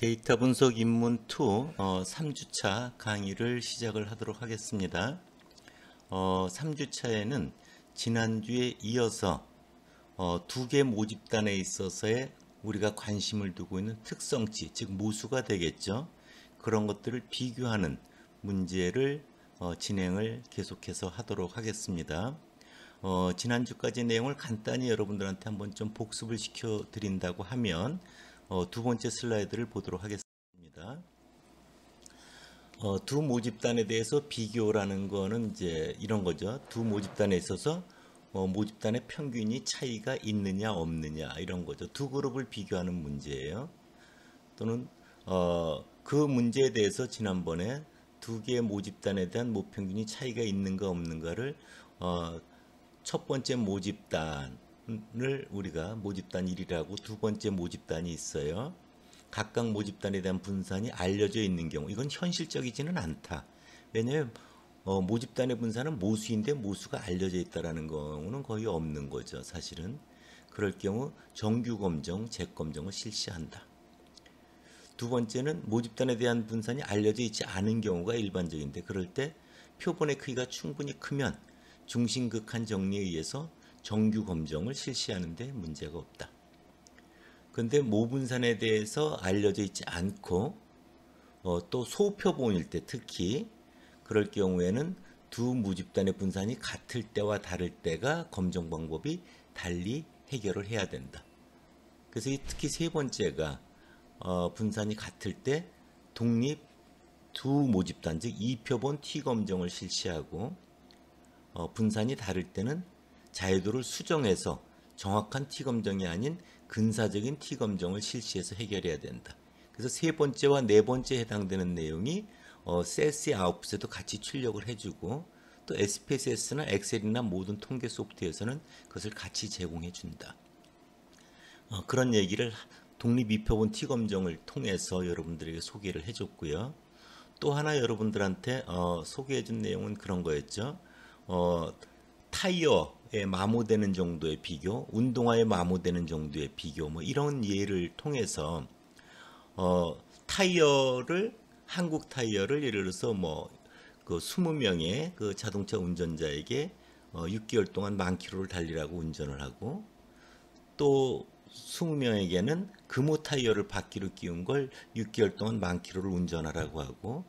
데이터 분석 입문 2 3주차 강의를 시작을 하도록 하겠습니다. 3주차에는 지난주에 이어서 두 개 모집단에 있어서의 우리가 관심을 두고 있는 특성치, 즉 모수가 되겠죠. 그런 것들을 비교하는 문제를 진행을 계속해서 하도록 하겠습니다. 지난주까지 내용을 간단히 여러분들한테 한번 좀 복습을 시켜 드린다고 하면 두 번째 슬라이드를 보도록 하겠습니다. 두 모집단에 대해서 비교라는 거는 이제 이런 거죠. 두 모집단에 있어서 모집단의 평균이 차이가 있느냐 없느냐 이런 거죠. 두 그룹을 비교하는 문제예요. 또는 그 문제에 대해서 지난번에 두 개의 모집단에 대한 모평균이 차이가 있는가 없는가를 첫 번째 모집단을 우리가 모집단 1이라고 두 번째 모집단이 있어요. 각각 모집단에 대한 분산이 알려져 있는 경우 이건 현실적이지는 않다. 왜냐하면 모집단의 분산은 모수인데 모수가 알려져 있다는 경우는 거의 없는 거죠. 사실은 그럴 경우 정규 검정, 재검정을 실시한다. 두 번째는 모집단에 대한 분산이 알려져 있지 않은 경우가 일반적인데 그럴 때 표본의 크기가 충분히 크면 중심극한 정리에 의해서 정규 검정을 실시하는 데 문제가 없다. 그런데 모분산에 대해서 알려져 있지 않고 또 소표본일 때 특히 그럴 경우에는 두 모집단의 분산이 같을 때와 다를 때가 검정 방법이 달리 해결을 해야 된다. 그래서 특히 세 번째가 분산이 같을 때 독립 두 모집단 즉 2표본 T검정을 실시하고 분산이 다를 때는 자유도를 수정해서 정확한 T검정이 아닌 근사적인 T검정을 실시해서 해결해야 된다. 그래서 세 번째와 네 번째에 해당되는 내용이 세스 아웃풋에도 같이 출력을 해주고 또 SPSS나 엑셀이나 모든 통계 소프트에서는 그것을 같이 제공해 준다. 그런 얘기를 독립 2표본 T검정을 통해서 여러분들에게 소개를 해줬고요. 또 하나 여러분들한테 소개해 준 내용은 그런 거였죠. 타이어에 마모되는 정도의 비교, 운동화에 마모되는 정도의 비교, 뭐 이런 예를 통해서 타이어를 한국 타이어를 예를 들어서 그 20명의 그 자동차 운전자에게 6개월 동안 10,000km를 달리라고 운전을 하고 또 20명에게는 금호 타이어를 바퀴로 끼운 걸 6개월 동안 10,000km를 운전하라고 하고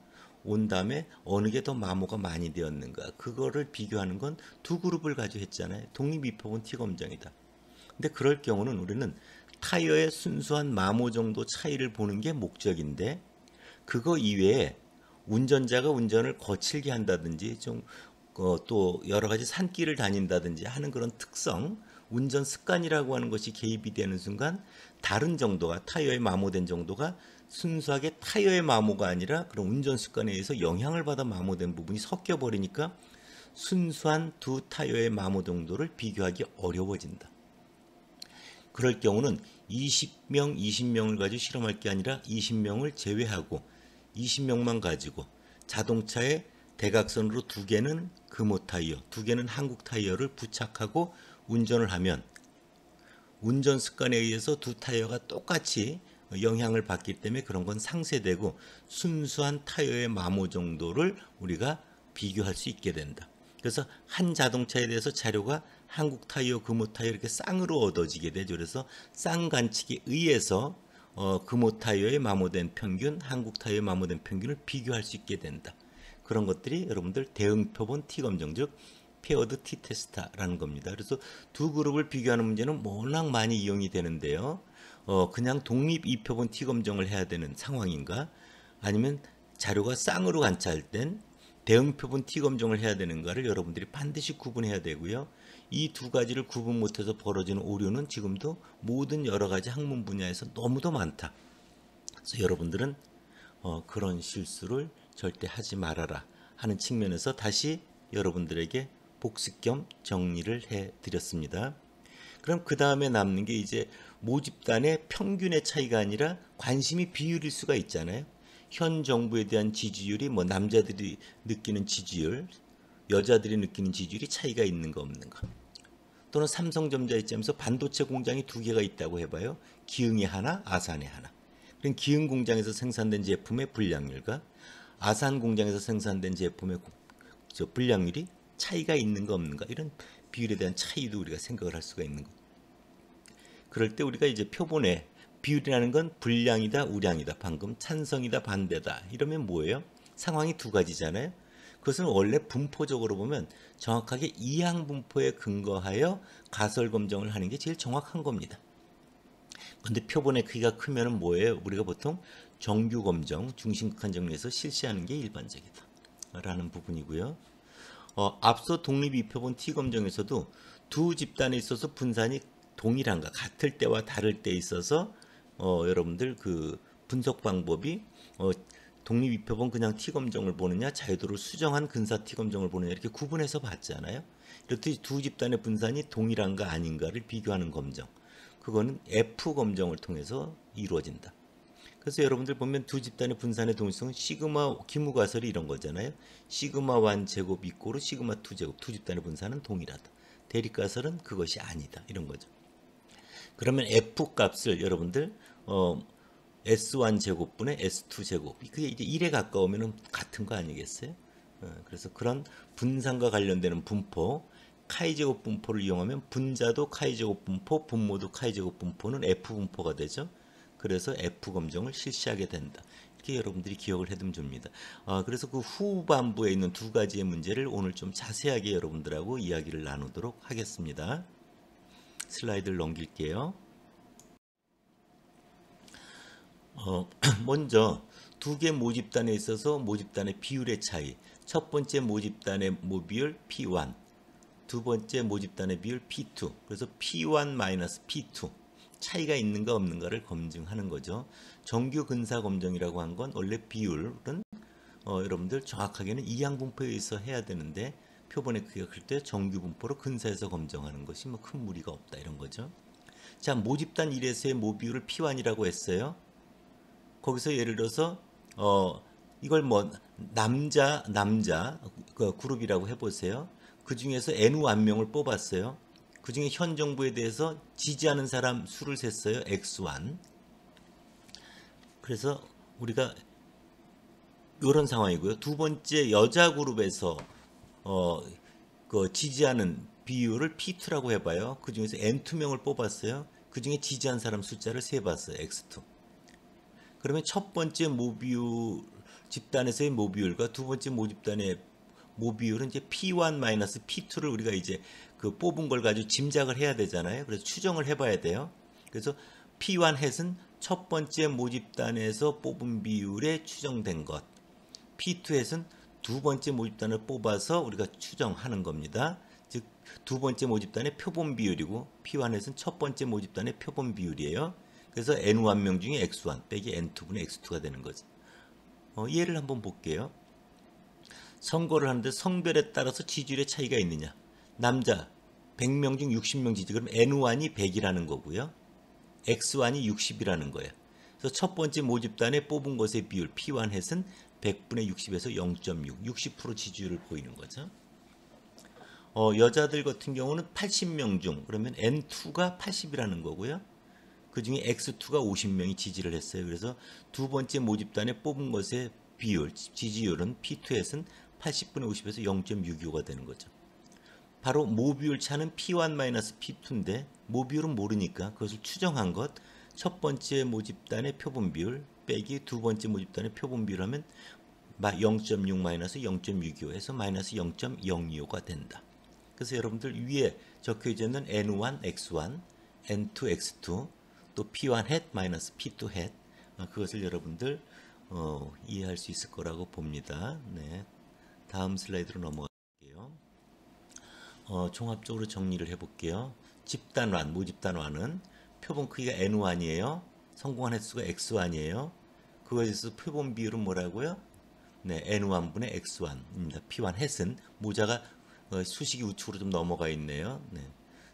온 다음에 어느 게 더 마모가 많이 되었는가 그거를 비교하는 건 두 그룹을 가지고 했잖아요. 독립 2표본 T검정이다. 근데 그럴 경우는 우리는 타이어의 순수한 마모 정도 차이를 보는 게 목적인데 그거 이외에 운전자가 운전을 거칠게 한다든지 좀 또 여러 가지 산길을 다닌다든지 하는 그런 특성 운전 습관이라고 하는 것이 개입이 되는 순간 다른 정도가 타이어에 마모된 정도가 순수하게 타이어의 마모가 아니라 그런 운전 습관에 의해서 영향을 받아 마모된 부분이 섞여 버리니까 순수한 두 타이어의 마모 정도를 비교하기 어려워진다. 그럴 경우는 20명, 20명을 가지고 실험할 게 아니라 20명을 제외하고 20명만 가지고 자동차의 대각선으로 두 개는 금호 타이어, 두 개는 한국 타이어를 부착하고 운전을 하면 운전 습관에 의해서 두 타이어가 똑같이 영향을 받기 때문에 그런 건 상쇄되고 순수한 타이어의 마모 정도를 우리가 비교할 수 있게 된다. 그래서 한 자동차에 대해서 자료가 한국 타이어, 금호 타이어 이렇게 쌍으로 얻어지게 되죠. 그래서 쌍관측에 의해서 금호 타이어의 마모된 평균, 한국 타이어의 마모된 평균을 비교할 수 있게 된다. 그런 것들이 여러분들 대응표본 T검정 즉 페어드 T테스트라는 겁니다. 그래서 두 그룹을 비교하는 문제는 워낙 많이 이용이 되는데요. 그냥 독립 2표본 T검정을 해야 되는 상황인가 아니면 자료가 쌍으로 관찰할 땐 대응표본 T검정을 해야 되는가를 여러분들이 반드시 구분해야 되고요. 이 두 가지를 구분 못해서 벌어지는 오류는 지금도 모든 여러 가지 학문 분야에서 너무도 많다. 그래서 여러분들은 그런 실수를 절대 하지 말아라 하는 측면에서 다시 여러분들에게 복습 겸 정리를 해드렸습니다. 그럼 그 다음에 남는 게 이제 모집단의 평균의 차이가 아니라 관심이 비율일 수가 있잖아요. 현 정부에 대한 지지율이 남자들이 느끼는 지지율, 여자들이 느끼는 지지율이 차이가 있는가 없는가. 또는 삼성전자 입장에서 반도체 공장이 두 개가 있다고 해봐요. 기흥에 하나, 아산에 하나. 그럼 기흥 공장에서 생산된 제품의 분량률과 아산 공장에서 생산된 제품의 분량률이 차이가 있는가 없는가, 이런 비율에 대한 차이도 우리가 생각을 할 수가 있는 거. 그럴 때 우리가 이제 표본에 비율이라는 건 분량이다 우량이다, 방금 찬성이다 반대다 이러면 뭐예요? 상황이 두 가지잖아요. 그것은 원래 분포적으로 보면 정확하게 이항 분포에 근거하여 가설 검정을 하는 게 제일 정확한 겁니다. 근데 표본의 크기가 크면은 뭐예요? 우리가 보통 정규 검정, 중심극한 정리에서 실시하는 게 일반적이다 라는 부분이고요. 앞서 독립이표본 T 검정에서도 두 집단에 있어서 분산이 동일한가, 같을 때와 다를 때에 있어서 여러분들 그 분석 방법이 독립이표본 그냥 T 검정을 보느냐, 자유도를 수정한 근사 T 검정을 보느냐, 이렇게 구분해서 봤잖아요. 이렇듯이 두 집단의 분산이 동일한가 아닌가를 비교하는 검정, 그거는 F 검정을 통해서 이루어진다. 그래서 여러분들 보면 두 집단의 분산의 동일성은 시그마 기무가설이 이런 거잖아요. 시그마 1 제곱 이꼬르 시그마 2 제곱, 두 집단의 분산은 동일하다. 대립가설은 그것이 아니다, 이런 거죠. 그러면 F 값을 여러분들 S1 제곱분의 S2 제곱, 그게 이제 1에 가까우면 같은 거 아니겠어요? 그래서 그런 분산과 관련되는 분포, 카이제곱 분포를 이용하면 분자도 카이제곱 분포, 분모도 카이제곱 분포는 F 분포가 되죠. 그래서 F 검정을 실시하게 된다. 이렇게 여러분들이 기억을 해두면 됩니다. 그래서 그 후반부에 있는 두 가지의 문제를 오늘 좀 자세하게 여러분들하고 이야기를 나누도록 하겠습니다. 슬라이드를 넘길게요. 먼저 두 개 모집단에 있어서 모집단의 비율의 차이. 첫 번째 모집단의 모비율 P1, 두 번째 모집단의 비율 P2. 그래서 P1 P2 차이가 있는가 없는가를 검증하는 거죠. 정규 근사 검정이라고 한 건 원래 비율은 여러분들 정확하게는 이항 분포에 의해서 해야 되는데 표본의 크기가 클 때 정규 분포로 근사해서 검정하는 것이 뭐 큰 무리가 없다, 이런 거죠. 자, 모집단 1에서의 모비율을 P1이라고 했어요. 거기서 예를 들어서 이걸 뭐 남자 그 그룹이라고 해보세요. 그 중에서 N 한 명을 뽑았어요. 그 중에 현 정부에 대해서 지지하는 사람 수를 셌어요. X1. 그래서 우리가 이런 상황이고요. 두 번째 여자 그룹에서 그 지지하는 비율을 P2라고 해봐요. 그 중에서 N2명을 뽑았어요. 그 중에 지지한 사람 숫자를 세봤어요. X2. 그러면 첫 번째 모비율 집단에서의 모비율과 두 번째 모집단의 모비율은 이제 P1 P2를 우리가 이제 그 뽑은 걸 가지고 짐작을 해야 되잖아요. 그래서 추정을 해봐야 돼요. 그래서 P1 햇은 첫 번째 모집단에서 뽑은 비율에 추정된 것, P2 햇은 두 번째 모집단을 뽑아서 우리가 추정하는 겁니다. 즉 두 번째 모집단의 표본 비율이고 P1 햇은 첫 번째 모집단의 표본 비율이에요. 그래서 N1명 중에 X1 빼기 N2분의 X2가 되는 거죠. 예를 한번 볼게요. 선거를 하는데 성별에 따라서 지지율의 차이가 있느냐. 남자 100명 중 60명 지지, 그럼 N1이 100이라는 거고요. X1이 60이라는 거예요. 그래서 첫 번째 모집단에 뽑은 것의 비율 P1 햇은 100분의 60에서 0.6, 60% 지지율을 보이는 거죠. 여자들 같은 경우는 80명 중, 그러면 N2가 80이라는 거고요. 그 중에 X2가 50명이 지지를 했어요. 그래서 두 번째 모집단에 뽑은 것의 비율, 지지율은 P2 햇은 80분의 50에서 0.625가 되는 거죠. 바로 모비율 차는 P1 P2인데 모비율은 모르니까 그것을 추정한 것, 첫 번째 모집단의 표본 비율 빼기 두 번째 모집단의 표본 비율 하면 0.6 0.625에서 마이너스 0.025가 된다. 그래서 여러분들 위에 적혀 있는 N1 X1, N2 X2, 또 P1 햇 P2 햇, 그것을 여러분들 이해할 수 있을 거라고 봅니다. 네. 다음 슬라이드로 넘어갈게요. 종합적으로 정리를 해볼게요. 집단완, 모집단완은 표본 크기가 N1이에요. 성공한 횟수가 X1이에요. 그거에 있어서 표본 비율은 뭐라고요? 네, N1분의 X1입니다. P1 햇은 모자가 수식이 우측으로 좀 넘어가 있네요. 네.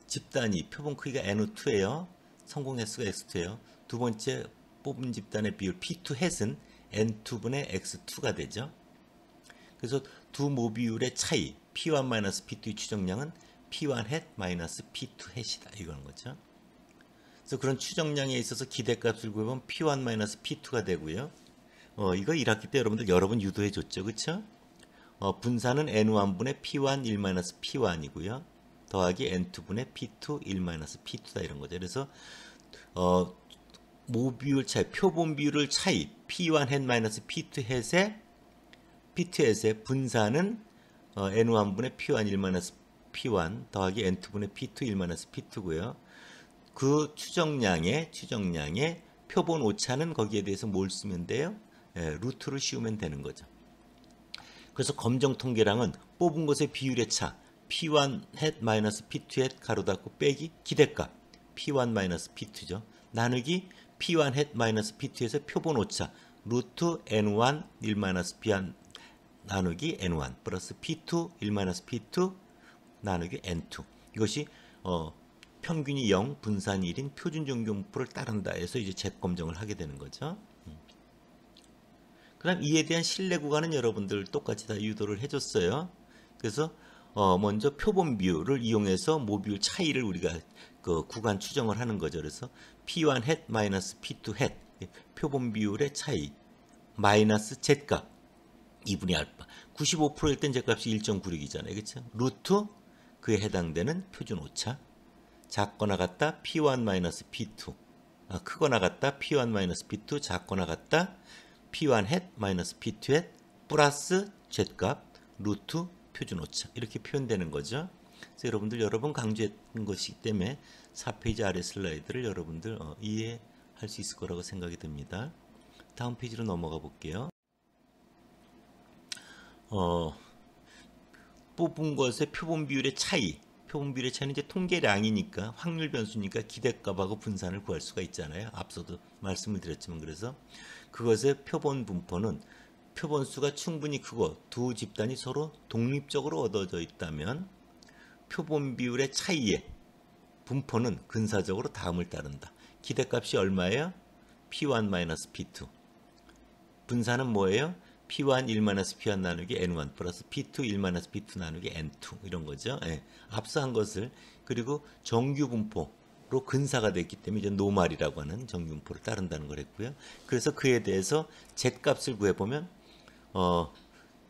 집단이 표본 크기가 N2예요. 성공 횟수가 X2예요. 두 번째 뽑은 집단의 비율 P2 햇은 N2분의 X2가 되죠. 그래서 두 모비율의 차이 P1 P2의 추정량은 P1 햇 P2 햇이다, 이거는 거죠. 그래서 그런 추정량에 있어서 기대값을 구해보면 P1 P2가 되고요. 이거 1학기 때 여러분들 여러 번 유도해 줬죠. 그쵸? 분산은 N1분의 P1 1 P1이고요. 더하기 N2분의 P2 1 P2다 이런 거죠. 그래서 모비율 차이, 표본 비율을 차이 P1 hat P2 hat의 P2hat의 분산은 N1분의 P1 1 P1 더하기 N2분의 P2 1 P2고요. 그 추정량의 표본 오차는 거기에 대해서 뭘 쓰면 돼요? 루트를 씌우면 되는 거죠. 그래서 검정 통계량은 뽑은 것의 비율의 차 P1 hat P2 hat 가로 닫고 빼기 기대값 P1 P2죠. 나누기 P1 hat P2에서 표본 오차 루트 N1 1 P1 나누기 N1 플러스 P2 1 P2 나누기 N2. 이것이 평균이 0, 분산이 1인 표준 정규분포를 따른다 해서 이제 재검정을 하게 되는 거죠. 그다음 이에 대한 신뢰 구간은 여러분들 똑같이 다 유도를 해줬어요. 그래서 먼저 표본 비율을 이용해서 모비율 차이를 우리가 그 구간 추정을 하는 거죠. 그래서 P1 hat P2 hat 표본 비율의 차이 마이너스 Z값 2분의 알파 95%일 땐 Z값이 1.96이잖아요. 그렇죠? 루트 그에 해당되는 표준 오차 작거나 같다 P1 P2 크거나 같다 P1 P2 작거나 같다 P1 hat P2 hat 플러스 Z값 루트 표준 오차 이렇게 표현되는 거죠. 그래서 여러분들 여러 번 강조했던 것이기 때문에 4페이지 아래 슬라이드를 여러분들 이해할 수 있을 거라고 생각이 듭니다. 다음 페이지로 넘어가 볼게요. 뽑은 것의 표본 비율의 차이 표본 비율의 차이는 이제 통계량이니까 확률 변수니까 기대값하고 분산을 구할 수가 있잖아요. 앞서도 말씀을 드렸지만 그래서 그것의 표본 분포는 표본수가 충분히 크고 두 집단이 서로 독립적으로 얻어져 있다면 표본 비율의 차이의 분포는 근사적으로 다음을 따른다. 기대값이 얼마예요? P1 P2 분산은 뭐예요? P1 1 P1 나누기 N1 플러스 P2 1 P2 나누기 N2 이런 거죠. 앞서 한 것을 그리고 정규 분포로 근사가 됐기 때문에 이제 노말이라고 하는 정규 분포를 따른다는 걸 했고요. 그래서 그에 대해서 Z값을 구해보면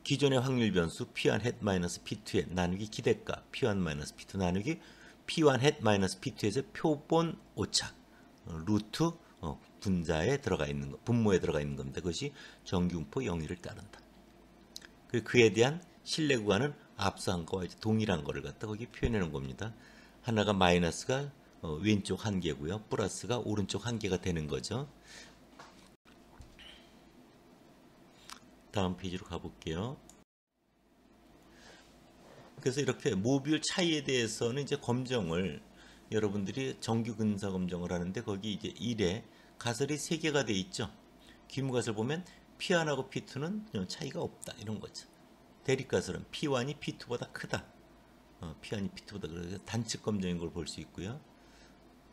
기존의 확률 변수 P1 hat P2 hat 나누기 기대값 P1 P2 나누기 P1 hat P2에서 표본 오차 루트 분자에 들어가 있는 거, 분모에 들어가 있는 겁니다. 그것이 정규분포 0일을 따른다. 그에 대한 신뢰 구간은 앞서 한 거와 동일한 거를 갖다 거기 표현해 놓은 겁니다. 하나가 마이너스가 왼쪽 한 개고요. 플러스가 오른쪽 한 개가 되는 거죠. 다음 페이지로 가볼게요. 그래서 이렇게 모비율 차이에 대해서는 이제 검정을 여러분들이 정규 근사 검정을 하는데 거기 이제 1에 가설이 3개가 돼 있죠. 귀무가설 보면 P1하고 P2는 차이가 없다 이런 거죠. 대립가설은 P1이 P2보다 크다. P1이 P2보다 그래서 단측 검정인 걸 볼 수 있고요.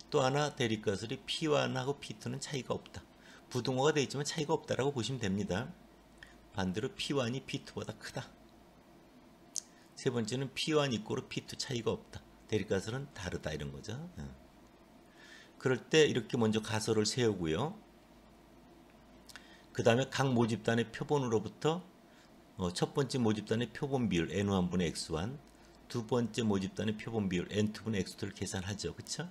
또 하나 대립가설이 P1하고 P2는 차이가 없다. 부등호가 돼 있지만 차이가 없다라고 보시면 됩니다. 반대로 P1이 P2보다 크다. 세 번째는 P1 이꼬르 P2 차이가 없다. 대립가설은 다르다 이런 거죠. 그럴 때 이렇게 먼저 가설을 세우고요. 그 다음에 각 모집단의 표본으로부터 첫 번째 모집단의 표본 비율 N1분의 X1 두 번째 모집단의 표본 비율 N2분의 X2를 계산하죠. 그쵸?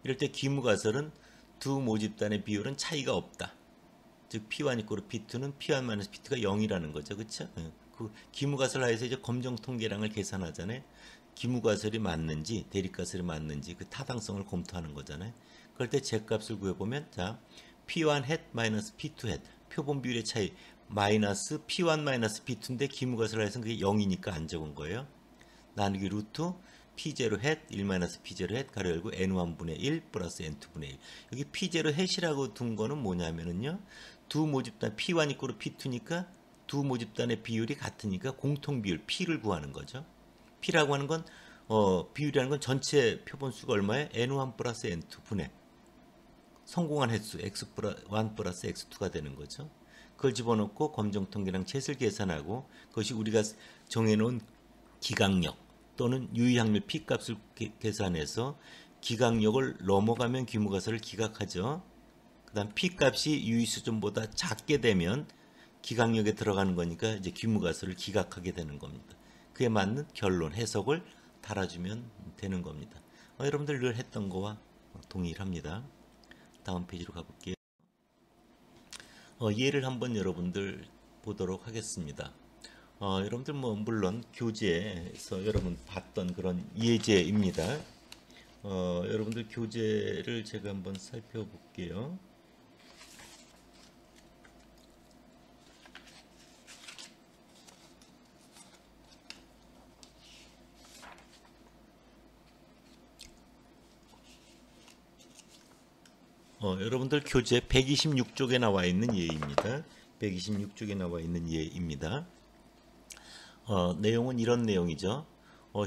이럴 때 귀무가설은 두 모집단의 비율은 차이가 없다. 즉 P1 이꼬르 P2는 P1 P2가 0이라는 거죠. 그쵸? 그 귀무가설 하에서 이제 검정 통계량을 계산하잖아요. 기무가설이 맞는지 대립가설이 맞는지 그 타당성을 검토하는 거잖아요. 그럴 때 Z값을 구해보면 자 P1 hat P2 hat 표본 비율의 차이 마이너스 P1 P2인데 기무가설 하에서는 그게 0이니까 안 적은 거예요. 나누기 루트 P0 hat 1 P0 hat 가로 열고 N1분의 1 플러스 N2분의 1 여기 P0 hat이라고 둔 거는 뭐냐면은요 두 모집단 P1 이꼬르 P2니까 두 모집단의 비율이 같으니까 공통 비율 P를 구하는 거죠. P라고 하는 건 비율이라는 건 전체 표본수가 얼마예요? N1 플러스 N2 분의 성공한 횟수 X1 플러스 X2가 되는 거죠. 그걸 집어넣고 검정 통계량 Z를 계산하고 그것이 우리가 정해놓은 기각력 또는 유의확률 P값을 계산해서 기각력을 넘어가면 귀무가설을 기각하죠. 그 다음 P값이 유의수준보다 작게 되면 기각력에 들어가는 거니까 이제 귀무가설을 기각하게 되는 겁니다. 그에 맞는 결론, 해석을 달아주면 되는 겁니다. 여러분들 늘 했던 거와 동일합니다. 다음 페이지로 가볼게요. 예를 한번 여러분들 보도록 하겠습니다. 여러분들 물론 교재에서 여러분 봤던 그런 예제입니다. 여러분들 교재를 제가 한번 살펴볼게요. 여러분들 교재 126쪽에 나와 있는 예입니다. 126쪽에 나와 있는 예입니다. 내용은 이런 내용이죠.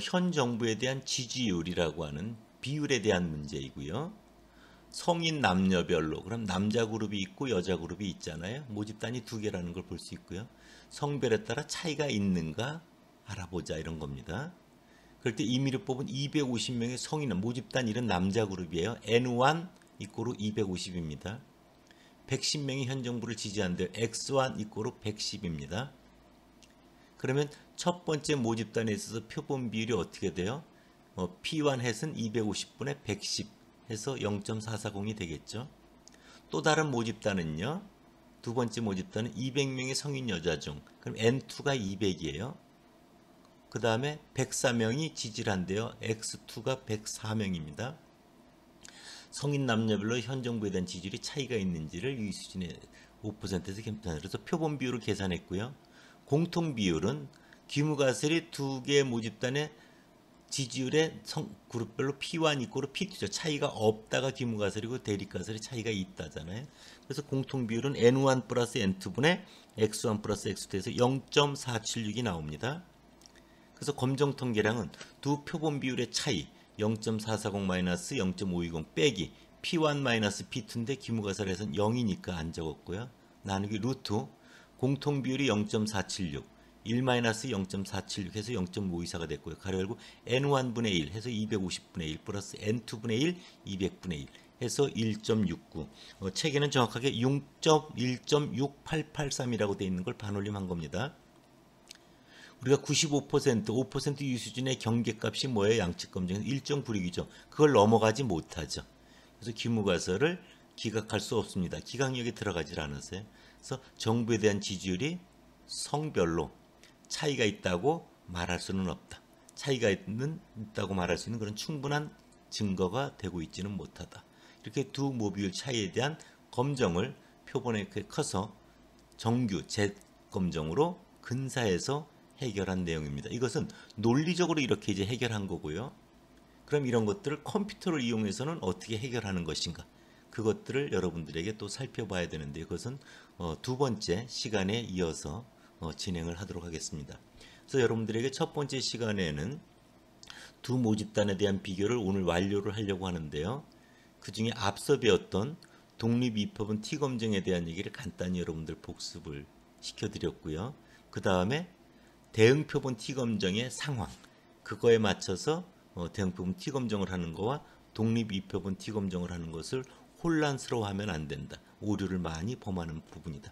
현 정부에 대한 지지율이라고 하는 비율에 대한 문제이고요. 성인 남녀별로, 그럼 남자 그룹이 있고 여자 그룹이 있잖아요. 모집단이 두 개라는 걸 볼 수 있고요. 성별에 따라 차이가 있는가 알아보자 이런 겁니다. 그럴 때 임의로 뽑은 250명의 성인 모집단 이런 남자 그룹이에요. N1 이꼬르 250입니다. 110명이 현 정부를 지지한대요. X1 이꼬르 110입니다. 그러면 첫 번째 모집단에 있어서 표본 비율이 어떻게 돼요? P1 햇은 250분의 110 해서 0.440이 되겠죠. 또 다른 모집단은요. 두 번째 모집단은 200명의 성인 여자 중 그럼 N2가 200이에요. 그 다음에 104명이 지지를 한대요. X2가 104명입니다. 성인 남녀별로 현 정부에 대한 지지율이 차이가 있는지를 유의수준의 5%에서 계산해서 그래서 표본 비율을 계산했고요. 공통 비율은 귀무가설이 두 개 모집단의 지지율의 그룹별로 P1 이꼬르 P2죠. 차이가 없다가 귀무가설이고 대립가설이 차이가 있다잖아요. 그래서 공통 비율은 N1 플러스 N2분의 X1 플러스 X2에서 0.476이 나옵니다. 그래서 검정통계량은 두 표본 비율의 차이 0.440 마이너스 0.520 빼기 P1 마이너스 P2인데 귀무가설에서는 0이니까 안 적었고요. 나누기 루트 공통 비율이 0.476 1 마이너스 0.476 해서 0.524가 됐고요. 가로 열고 N1분의 1 해서 250분의 1 플러스 N2분의 1 200분의 1 해서 1.69 책에는 정확하게 1.6883이라고 되어 있는 걸 반올림한 겁니다. 우리가 5% 유수준의 경계값이 뭐예요? 양측검증은 일정 불이익이죠. 그걸 넘어가지 못하죠. 그래서 귀무가설을 기각할 수 없습니다. 기각력이 들어가질 않으세요. 그래서 정부에 대한 지지율이 성별로 차이가 있다고 말할 수는 없다. 차이가 있다고 말할 수 있는 그런 충분한 증거가 되고 있지는 못하다. 이렇게 두 모비율 차이에 대한 검정을 표본에 커서 정규 재검정으로 근사해서 해결한 내용입니다. 이것은 논리적으로 이렇게 이제 해결한 거고요. 그럼 이런 것들을 컴퓨터를 이용해서는 어떻게 해결하는 것인가? 그것들을 여러분들에게 또 살펴봐야 되는데 그것은 두 번째 시간에 이어서 진행을 하도록 하겠습니다. 그래서 여러분들에게 첫 번째 시간에는 두 모집단에 대한 비교를 오늘 완료를 하려고 하는데요. 그 중에 앞서 배웠던 독립입법은 T검증에 대한 얘기를 간단히 여러분들 복습을 시켜드렸고요. 그 다음에 대응표본 T검정의 상황, 그거에 맞춰서 대응표본 T검정을 하는 거와 독립입표본 T검정을 하는 것을 혼란스러워하면 안 된다. 오류를 많이 범하는 부분이다.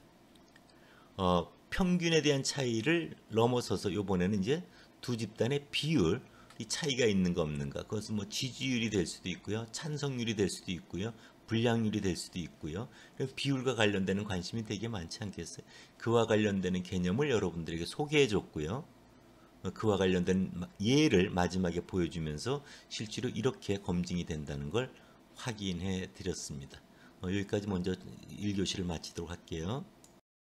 평균에 대한 차이를 넘어서서 이번에는 이제 두 집단의 비율, 이 차이가 있는가 없는가. 그것은 뭐 지지율이 될 수도 있고요. 찬성률이 될 수도 있고요. 불량률이 될 수도 있고요. 비율과 관련되는 관심이 되게 많지 않겠어요? 그와 관련되는 개념을 여러분들에게 소개해 줬고요. 그와 관련된 예를 마지막에 보여주면서 실제로 이렇게 검증이 된다는 걸 확인해 드렸습니다. 여기까지 먼저 1교시를 마치도록 할게요.